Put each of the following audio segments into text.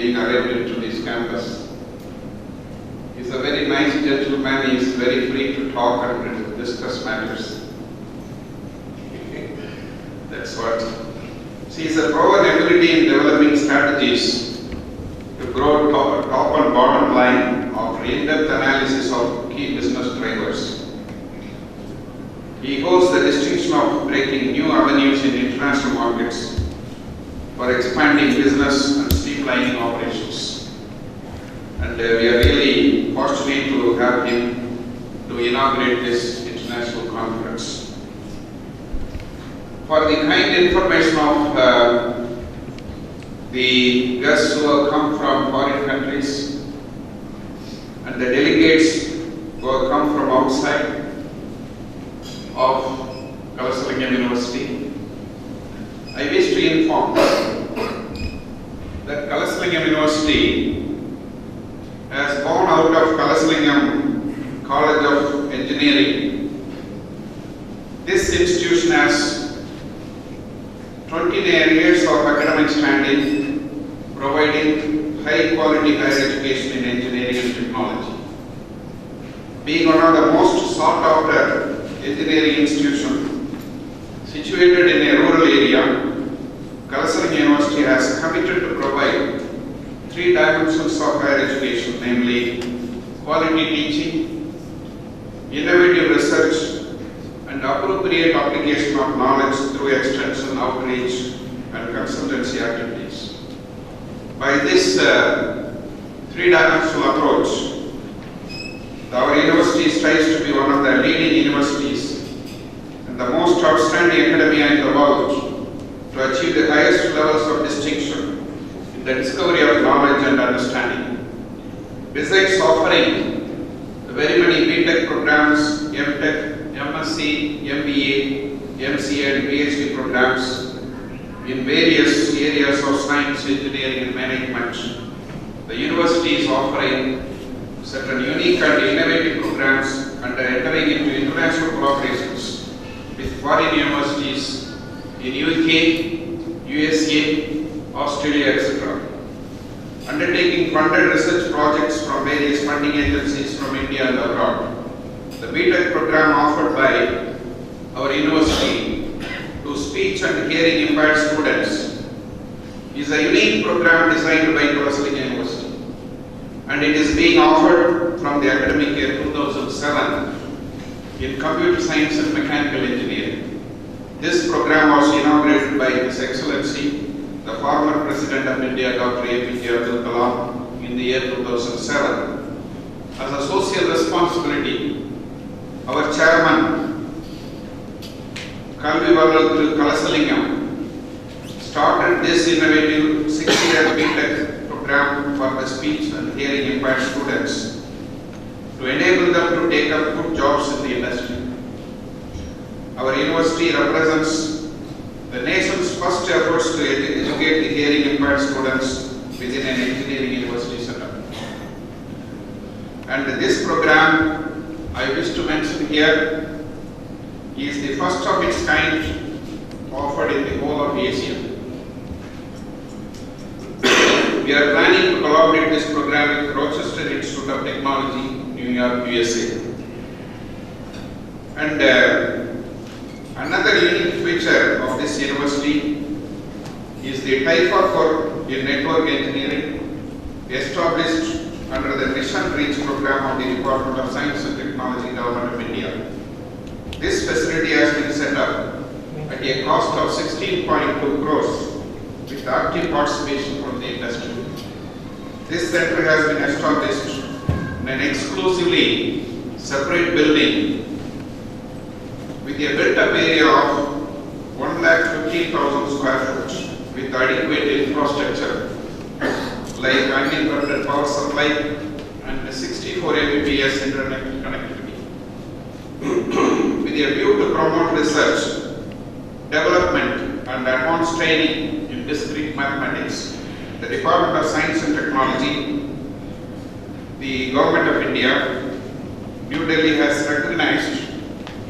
being arrived into this campus. He's a very nice gentleman. He is very free to talk and discuss matters. That's what. He has a proven ability in developing strategies to grow top and bottom line of in-depth analysis of key business drivers. He holds the distinction of breaking new avenues in international markets for expanding business and streamlining operations. And we are really fortunate to have him to inaugurate this international conference. For the kind information of the guests who have come from foreign countries and the delegates who have come from outside of Kalasalingam University, I wish to inform that Kalasalingam University has born out of Kalasalingam College of Engineering. This institution has 29 years of academic standing, providing high quality higher education in engineering and technology. Being one of the most sought after engineering institution situated in a rural area, Kalasalingam University has committed to provide three dimensions of higher education, namely quality teaching, innovative research, and appropriate application of knowledge through extension, outreach, and consultancy activities. By this three-dimensional approach, our university strives to be one of the leading universities and the most outstanding academia in the world to achieve the highest levels of distinction in the discovery of knowledge and understanding. Besides offering very many BTech programs, MTech, MSc, MBA, MCA, and PhD programs in various areas of science, engineering, and management, the university is offering certain unique and innovative programs and are entering into international collaborations with foreign universities in UK, USA, Australia, etc. Undertaking funded research projects from various funding agencies from India and abroad. The BTech program offered by our university to speech and hearing impaired students is a unique program designed by Kalasalingam University, and it is being offered from the academic year 2007 in computer science and mechanical engineering. This program was inaugurated by His Excellency, the former President of India, Dr. APJ Abdul Kalam, in the year 2007. As a social responsibility, our chairman, Kalvi Valal Kalasalingam, started this innovative 6-year BTech program for the speech and hearing impaired students to enable them to take up good jobs in the industry. Our university represents the nation's first efforts to educate the hearing impaired students within an engineering university setup. And this program, I wish to mention here, is the first of its kind offered in the whole of Asia. We are planning to collaborate this program with Rochester Institute of Technology, New York, USA. And another unique feature of this university is the type of work in network engineering established under the Mission Reach program of the Department of Science and Technology, Government of India. This facility has been set up at a cost of 16.2 crores with active participation from the industry. This center has been established in an exclusively separate building with a built-up area of 1,15,000 square foot with adequate infrastructure like uninterrupted power supply and 64 Mbps internet connectivity. With a view to promote research, development and advanced training in discrete mathematics, the Department of Science and Technology, the Government of India, New Delhi has recognized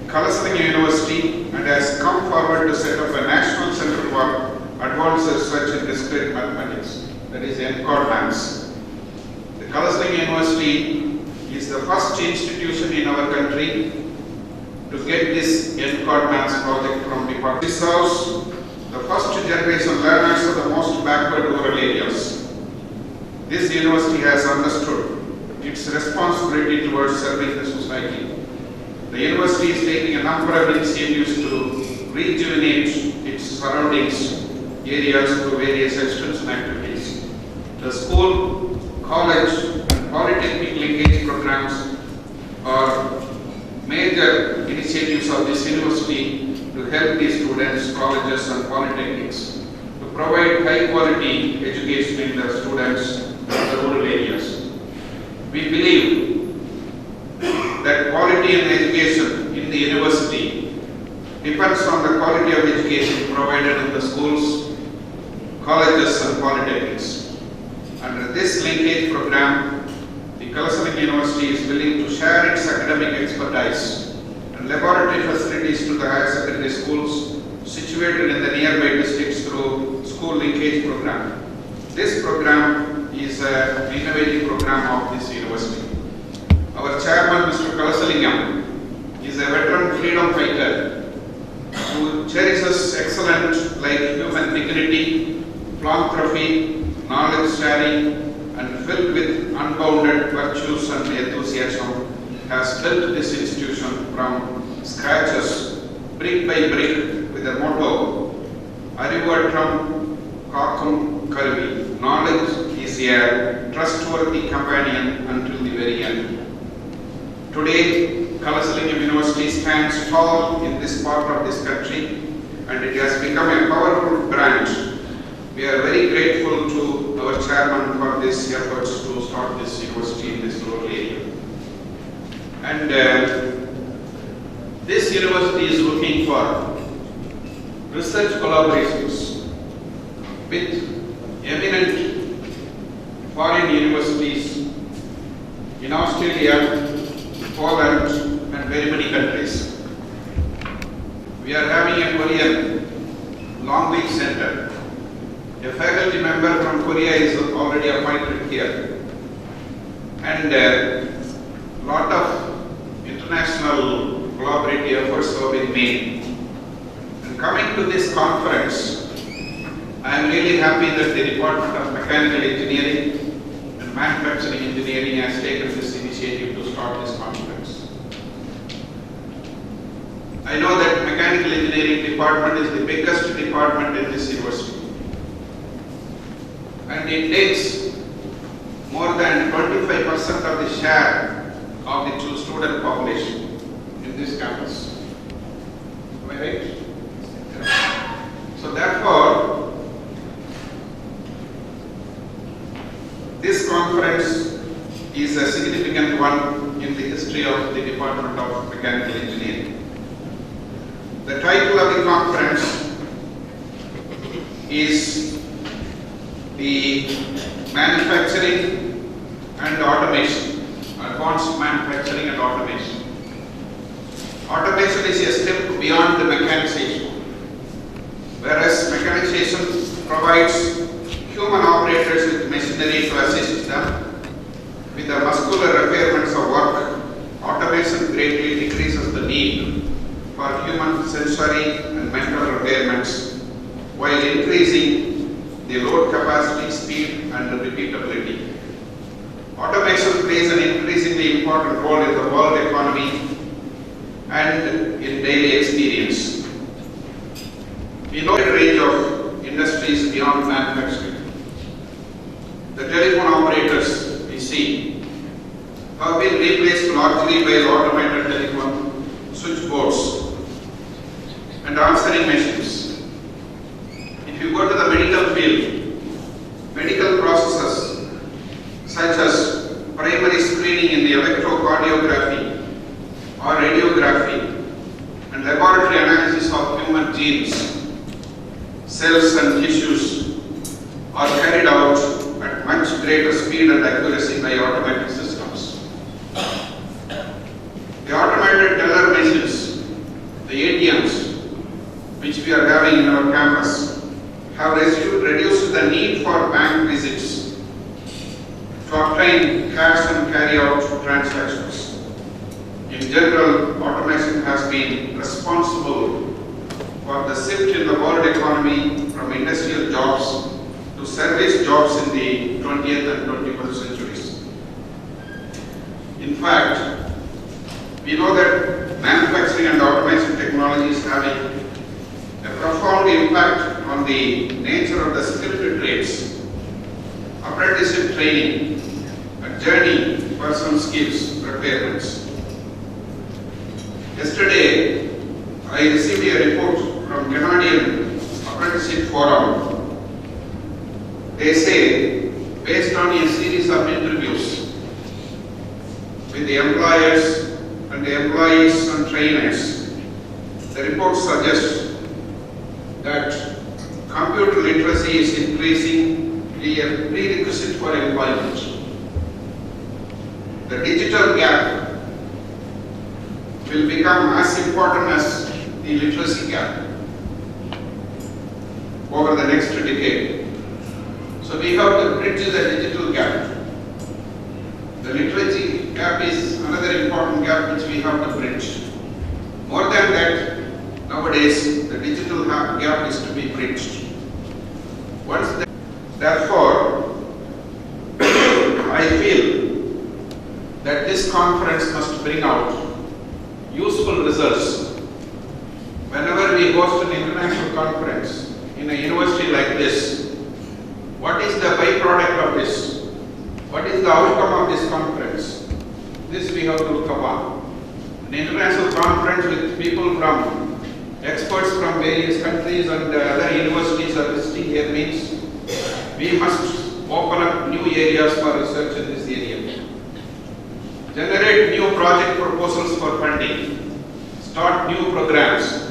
Kalasalingam University and has come forward to set up a national center for advanced research in discrete mathematics. that is NCAMA. The Kalasalingam University is the first institution in our country to get this NCAMA project from department. This serves the first generation learners of the most backward rural areas. This university has understood its responsibility towards serving the society. The university is taking a number of initiatives to rejuvenate its surroundings areas through various extension activities. The school, college and polytechnic linkage programs are major initiatives of this university to help the students, colleges and polytechnics to provide high quality education in the students in the rural areas. We believe that quality in education in the university depends on the quality of education provided in the schools, colleges and polytechnics. Under this linkage program, the Kalasalingam University is willing to share its academic expertise and laboratory facilities to the higher secondary schools situated in the nearby districts through school linkage program. This program is an innovative program of this university. Our chairman, Mr. Kalasalingam, is a veteran freedom fighter who cherishes excellence like human dignity, philanthropy, knowledge sharing, and filled with unbounded virtues and enthusiasm, has built this institution from scratches, brick by brick, with the motto, Arivatram Kakum Karvi, knowledge is a trustworthy companion until the very end. Today, Kalasalingam University stands tall in this part of this country and it has become a powerful brand. We are very grateful to our chairman for this efforts to start this university in this rural area. And this university is looking for research collaborations with eminent foreign universities in Australia, Poland and very many countries. We are having a Korean language center. A faculty member from Korea is already appointed here. And a lot of international collaborative efforts have been made. And coming to this conference, I am really happy that the Department of Mechanical Engineering and Manufacturing Engineering has taken this initiative to start this conference. I know that Mechanical Engineering department is the biggest department in this university. And it takes more than 25% of the share of the student population in this campus. Am I right? So therefore, this conference is a significant one in the history of the Department of Mechanical Engineering. The title of the conference is the Manufacturing and Automation, Advanced Manufacturing and Automation. Automation is a step beyond the mechanization, whereas mechanization provides human operators with machinery to assist them with the muscular requirements of work. Automation greatly decreases the need for human sensory and mental requirements while increasing the load capacity, speed and repeatability. Automation plays an increasingly important role in the world economy and in daily experience. We know a range of industries beyond manufacturing. The telephone operators we see have been replaced largely by automated telephone switchboards and answering machines. If you go to the medical field, medical processes such as primary screening in the electrocardiography or radiography and laboratory analysis of human genes, cells and tissues are carried out at much greater speed and accuracy by automatic systems. The automated teller machines, the ATMs, which we are having in our campus, have reduced the need for bank visits obtain cash and carry out transactions. In general, automation has been responsible for the shift in the world economy from industrial jobs to service jobs in the 20th and 21st centuries. In fact, we know that manufacturing and automation technology is having a profound impact on the nature of the skilled trades, apprenticeship training, a journey for some skills requirements. Yesterday, I received a report from Canadian Apprenticeship Forum. They say, based on a series of interviews with the employers and the employees and trainers, the report suggests that computer literacy is increasing, a prerequisite for employment. The digital gap will become as important as the literacy gap over the next decade. So we have to bridge the digital gap. The literacy gap is another important gap which we have to bridge. More than that, nowadays the digital gap is to be bridged. Therefore, I feel that this conference must bring out useful results. Whenever we host an international conference in a university like this, what is the byproduct of this? What is the outcome of this conference? This we have to look upon. An international conference with people from experts from various countries and other universities are visiting here means we must open up new areas for research in this area. Generate new project proposals for funding. Start new programs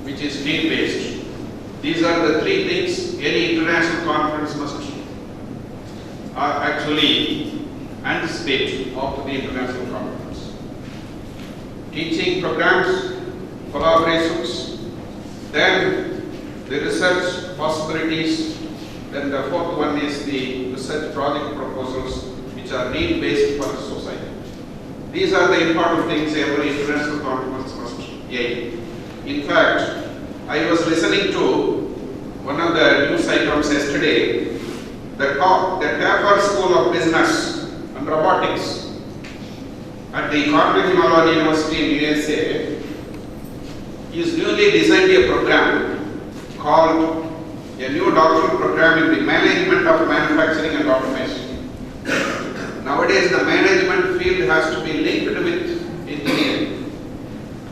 which is need-based. These are the three things any international conference must actually anticipate after the international conference. Teaching programs, collaborations, then the research possibilities, then the fourth one is the research project proposals which are need-based for the society. These are the important things every international conference must aim. In fact, I was listening to one of the news items yesterday. The Taffer School of Business and Robotics at the Carnegie Mellon University in USA is newly designed a program called a new doctoral program in the management of manufacturing and automation. Nowadays, the management field has to be linked with engineering.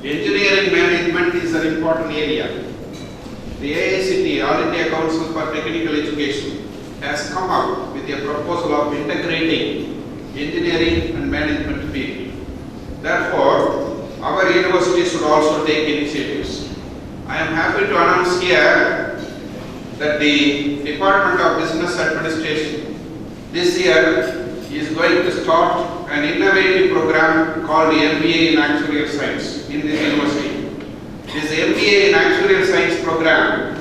Engineering management is an important area. The AICT, All India Council for Technical Education, has come up with a proposal of integrating engineering and management field. Therefore, our university should also take initiatives. I am happy to announce here that the Department of Business Administration this year is going to start an innovative program called the MBA in Actuarial Science in this university. This MBA in Actuarial Science program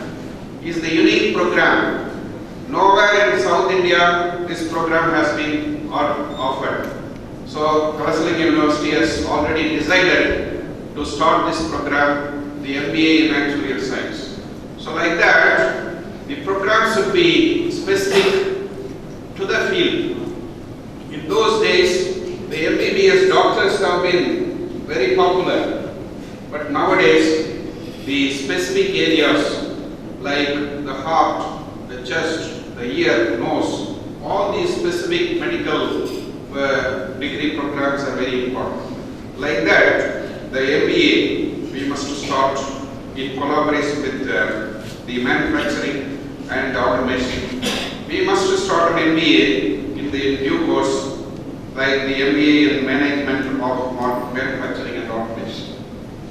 is the unique program. Nowhere in South India this program has been offered. So Kalasalingam University has already decided to start this program, the MBA in Actuarial Science. So like that, the program should be specific to the field. In those days, the MBBS doctors have been very popular, but nowadays the specific areas like the heart, the chest, the ear, nose, all these specific medical degree programs are very important. Like that, the MBA we must start in collaboration with the manufacturing and automation. We must start an MBA in the due course, like the MBA in management of manufacturing and automation.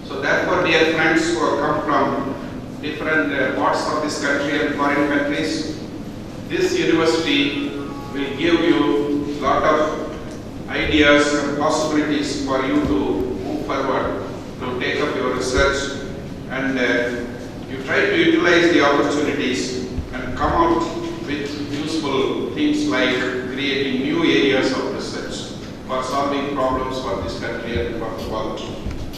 So therefore, dear friends who have come from different parts of this country and foreign countries, this university will give you a lot of ideas and possibilities for you to move forward, to take up your research, and you try to utilize the opportunities and come out with useful things like creating new areas of research. for solving problems for this country and for the world.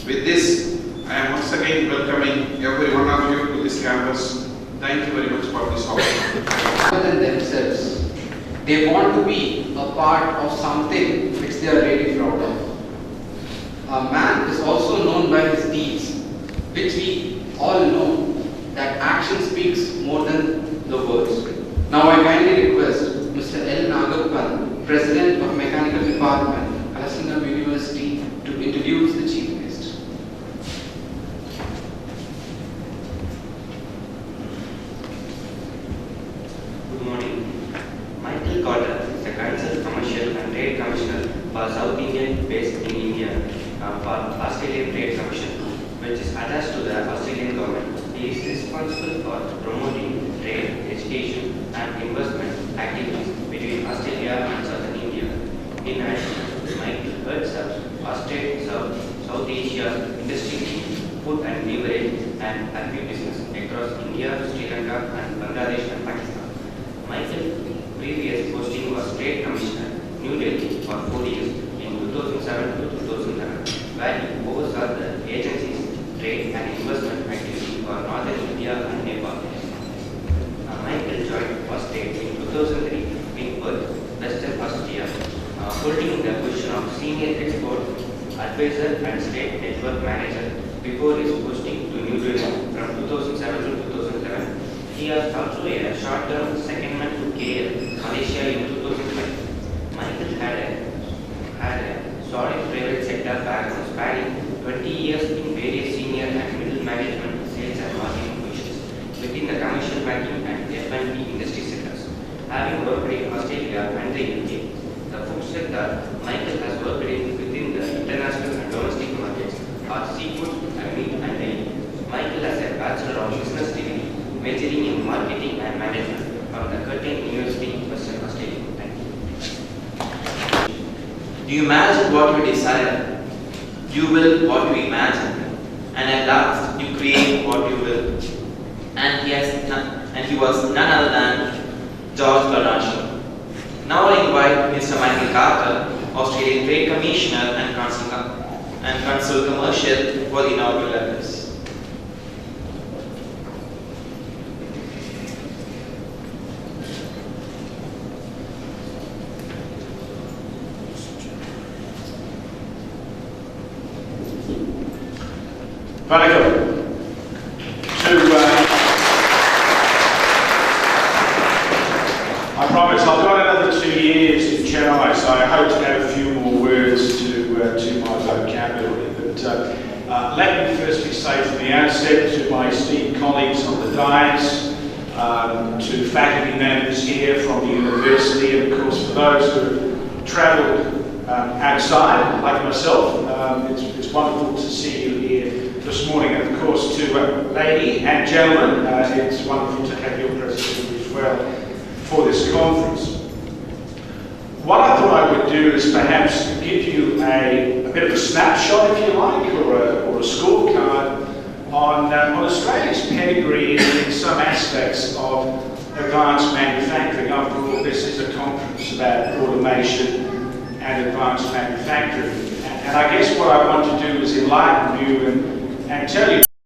With this, I am once again welcoming every one of you to this campus. Thank you very much for this opportunity. Other than themselves, they want to be a part of something which they are really proud of. A man is also known by his deeds, which we all know that action speaks more than the words. Now I kindly request Mr. L. Nagappan, President of Mechanical Department, Kalasalingam University, to introduce the Chief Guest. Good morning. Michael Carter is the Council Commercial and Trade Commissioner for South Indian based in India for Australian Trade Commission, which is attached to the Australian government. He is responsible for promoting trade, education and investment activities between Australia and Southern India. In addition, Michael heads up South Asia's industry in food and beverage and agribusiness across India, Sri Lanka and Bangladesh and Pakistan. Michael's previous posting was Trade Commissioner, New Delhi for 4 years in 2007 to 2011, where he oversaw the agency's trade and investment activity for Northern India and Nepal. Michael joined First State in 2003 in Perth, Western Australia, holding the position of Senior Export Advisor and State Network Manager before his posting to New Delhi from 2007 to 2011. He has also a short-term secondment to KL, Malaysia in 2005. Michael had a solid private sector background spanning 20 years in various senior and middle management, sales and marketing positions within the commercial banking and F&B industry sectors. Having worked in Australia and the UK, the food sector Michael has worked within the international and domestic markets are seafood and meat and dairy. Michael has a Bachelor of Business degree majoring in marketing and management from the Curtin University, Western Australia. Thank you. Do you imagine what you desire? You will what you imagine, and at last you create what you will. And he was none other than George Bernard. Now I invite Mr. Michael Carter, Australian Trade Commissioner and Consul Commercial, for the inaugural address. Vanakkam. I promise I've got another 2 years in Chennai, so I hope to add a few more words to my vocabulary. But let me firstly say from the outset to my esteemed colleagues on the dais, to faculty members here from the university, and of course for those who have travelled outside, like myself, it's wonderful to see you here this morning, and of course to lady and gentlemen, it's wonderful to have your presence here as well for this conference. What I thought I would do is perhaps give you a bit of a snapshot, if you like, or a scorecard on Australia's pedigree in some aspects of advanced manufacturing. After all, this is a conference about automation and advanced manufacturing. And I guess what I want to do is enlighten you and tell you